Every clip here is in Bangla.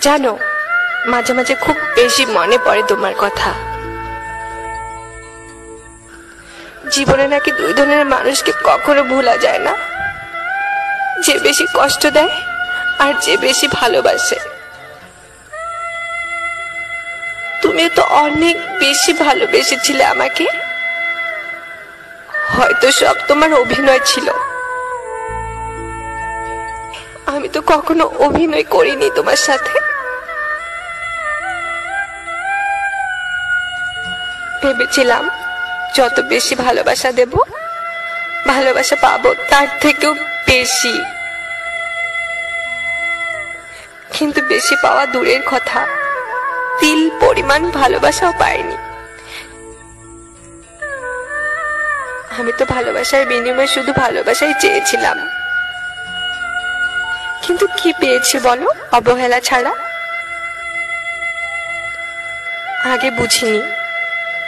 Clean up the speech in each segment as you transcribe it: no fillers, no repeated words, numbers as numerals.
জানো, মাঝে মাঝে খুব বেশি মনে পড়ে তোমার কথা। জীবনে নাকি দুই ধরনের মানুষকে কখনো ভোলা যায় না, যে বেশি কষ্ট দেয় আর যে বেশি ভালোবাসে। তুমি তো অনেক বেশি ভালোবেসেছিলে আমাকে। হয়তো সব তোমার অভিনয় ছিল, আমি তো কখনো অভিনয় করিনি তোমার সাথে। ভেবেছিলাম যত বেশি ভালোবাসা দেব, ভালোবাসা পাবো তার থেকেও বেশি। কিন্তু বেশি পাওয়া দূরের কথা, তিল পরিমাণ ভালোবাসাও পাইনি। আমি তো ভালোবাসার বিনিময়ে শুধু ভালোবাসাই চেয়েছিলাম, কিন্তু কি পেয়েছি বলো? অবহেলা ছাড়া। আগে বুঝিনি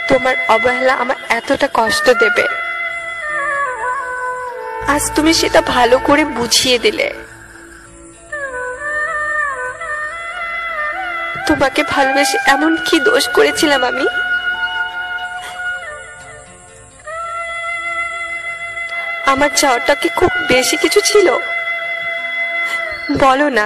তোমার অবহেলা আমার এতটা কষ্ট দেবে। আজ তুমি সেটা ভালো করে বুঝিয়ে দিলে। তোমাকে ভালোবেসে এমন কি দোষ করেছিলাম আমি? আমার চাওয়াটা কি খুব বেশি কিছু ছিল? বলো না।